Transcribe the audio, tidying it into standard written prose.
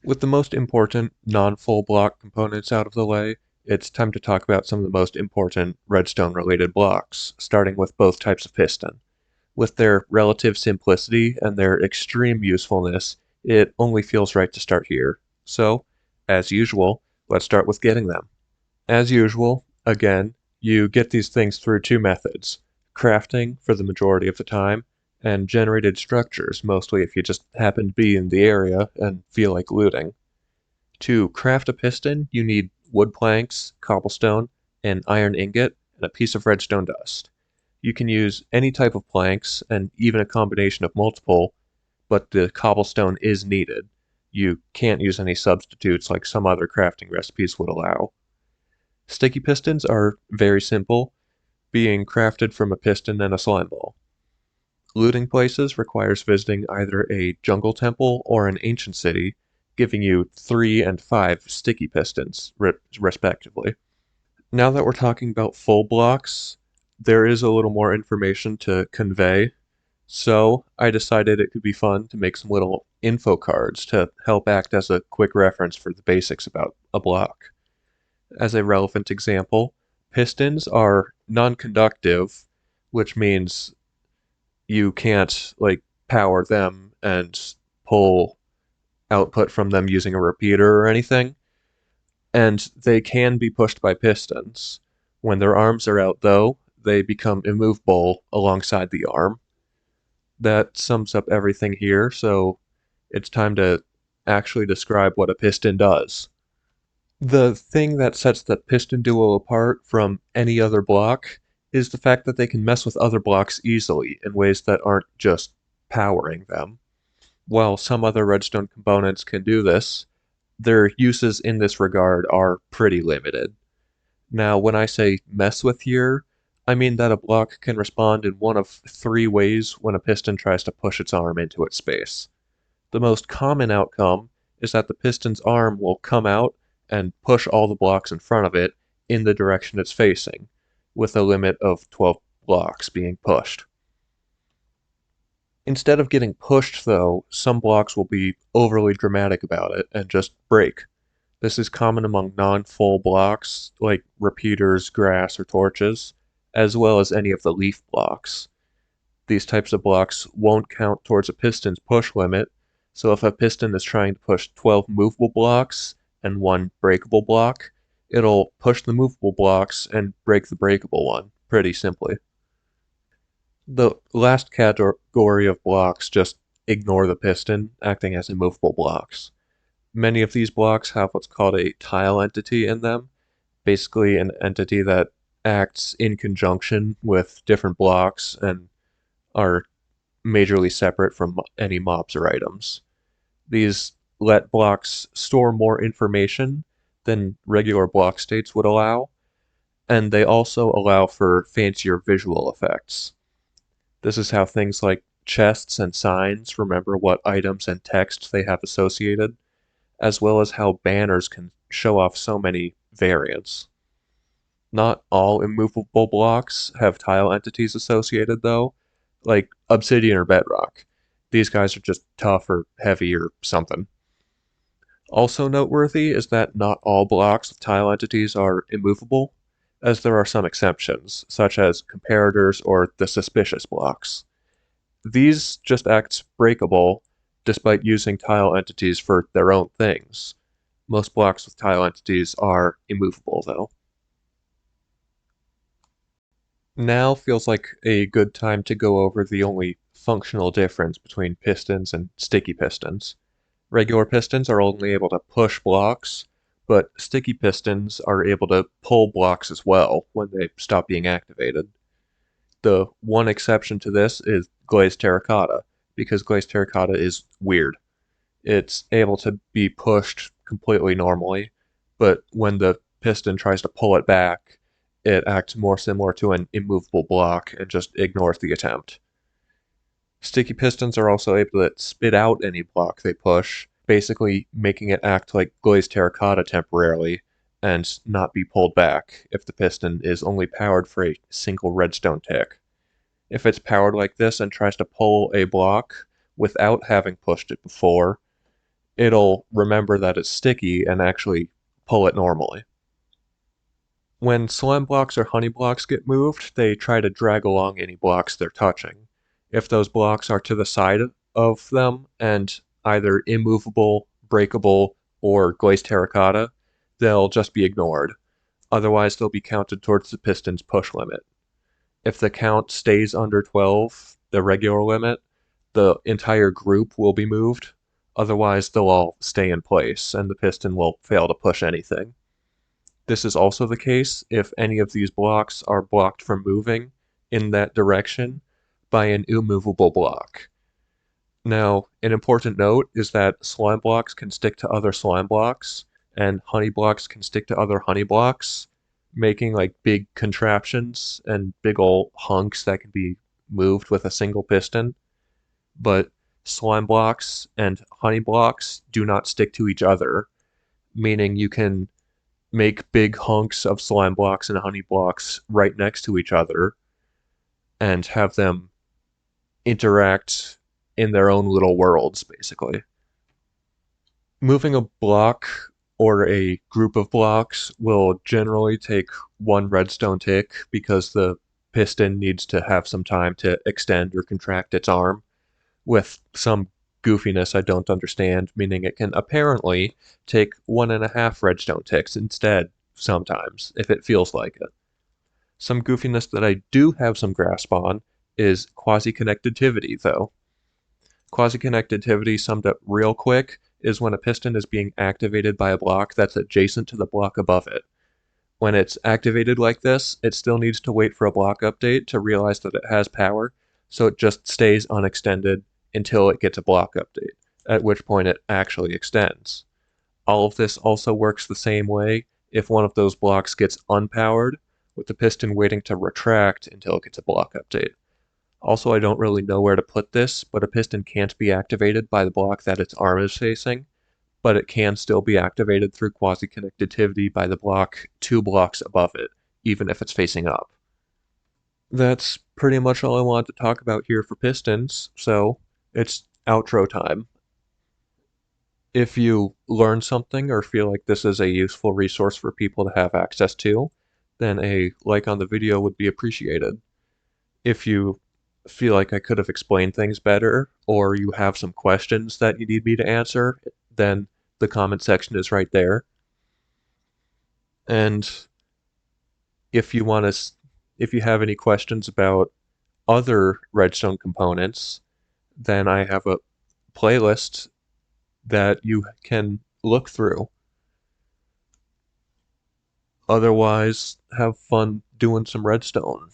With the most important non-full block components out of the way, it's time to talk about some of the most important redstone-related blocks, starting with both types of piston. With their relative simplicity and their extreme usefulness, it only feels right to start here. So, as usual, let's start with getting them. As usual, again, you get these things through two methods: crafting for the majority of the time, and generated structures, mostly if you just happen to be in the area and feel like looting. To craft a piston, you need wood planks, cobblestone, an iron ingot, and a piece of redstone dust. You can use any type of planks, and even a combination of multiple, but the cobblestone is needed. You can't use any substitutes like some other crafting recipes would allow. Sticky pistons are very simple, being crafted from a piston and a slime ball. Looting places requires visiting either a jungle temple or an ancient city, giving you 3 and 5 sticky pistons, respectively. Now that we're talking about full blocks, there is a little more information to convey, so I decided it could be fun to make some little info cards to help act as a quick reference for the basics about a block. As a relevant example, pistons are non-conductive, which means you can't like power them and pull output from them using a repeater or anything, and they can be pushed by pistons. When their arms are out, though, they become immovable alongside the arm. That sums up everything here, so it's time to actually describe what a piston does. The thing that sets the piston duo apart from any other block is the fact that they can mess with other blocks easily in ways that aren't just powering them. While some other redstone components can do this, their uses in this regard are pretty limited. Now, when I say mess with here, I mean that a block can respond in one of three ways when a piston tries to push its arm into its space. The most common outcome is that the piston's arm will come out and push all the blocks in front of it in the direction it's facing, with a limit of 12 blocks being pushed. Instead of getting pushed, though, some blocks will be overly dramatic about it and just break. This is common among non-full blocks, like repeaters, grass, or torches, as well as any of the leaf blocks. These types of blocks won't count towards a piston's push limit, so if a piston is trying to push 12 movable blocks and one breakable block, it'll push the movable blocks and break the breakable one, pretty simply. The last category of blocks just ignore the piston, acting as immovable blocks. Many of these blocks have what's called a tile entity in them, basically an entity that acts in conjunction with different blocks and are majorly separate from any mobs or items. These let blocks store more information than regular block states would allow, and they also allow for fancier visual effects. This is how things like chests and signs remember what items and text they have associated, as well as how banners can show off so many variants. Not all immovable blocks have tile entities associated, though, like obsidian or bedrock. These guys are just tough or heavy or something. Also noteworthy is that not all blocks with tile entities are immovable, as there are some exceptions, such as comparators or the suspicious blocks. These just act breakable despite using tile entities for their own things. Most blocks with tile entities are immovable, though. Now feels like a good time to go over the only functional difference between pistons and sticky pistons. Regular pistons are only able to push blocks, but sticky pistons are able to pull blocks as well when they stop being activated. The one exception to this is glazed terracotta, because glazed terracotta is weird. It's able to be pushed completely normally, but when the piston tries to pull it back, it acts more similar to an immovable block and just ignores the attempt. Sticky pistons are also able to spit out any block they push, basically making it act like glazed terracotta temporarily and not be pulled back if the piston is only powered for a single redstone tick. If it's powered like this and tries to pull a block without having pushed it before, it'll remember that it's sticky and actually pull it normally. When slime blocks or honey blocks get moved, they try to drag along any blocks they're touching. If those blocks are to the side of them and either immovable, breakable, or glazed terracotta, they'll just be ignored. Otherwise, they'll be counted towards the piston's push limit. If the count stays under 12, the regular limit, the entire group will be moved. Otherwise, they'll all stay in place and the piston will fail to push anything. This is also the case if any of these blocks are blocked from moving in that direction by an immovable block. Now, an important note is that slime blocks can stick to other slime blocks, and honey blocks can stick to other honey blocks, making like big contraptions and big old hunks that can be moved with a single piston. But slime blocks and honey blocks do not stick to each other, meaning you can make big hunks of slime blocks and honey blocks right next to each other and have them interact in their own little worlds, basically. Moving a block or a group of blocks will generally take one redstone tick because the piston needs to have some time to extend or contract its arm with some goofiness I don't understand, meaning it can apparently take 1.5 redstone ticks instead sometimes, if it feels like it. Some goofiness that I do have some grasp on is quasi-connectivity, though. Quasi-connectivity, summed up real quick, is when a piston is being activated by a block that's adjacent to the block above it. When it's activated like this, it still needs to wait for a block update to realize that it has power, so it just stays unextended until it gets a block update, at which point it actually extends. All of this also works the same way if one of those blocks gets unpowered, with the piston waiting to retract until it gets a block update. Also, I don't really know where to put this, but a piston can't be activated by the block that its arm is facing, but it can still be activated through quasi-connectivity by the block 2 blocks above it, even if it's facing up. That's pretty much all I wanted to talk about here for pistons, so it's outro time. If you learn something or feel like this is a useful resource for people to have access to, then a like on the video would be appreciated. If you feel like I could have explained things better, or you have some questions that you need me to answer, then the comment section is right there. And if you want to, if you have any questions about other redstone components, then I have a playlist that you can look through. Otherwise, have fun doing some redstone.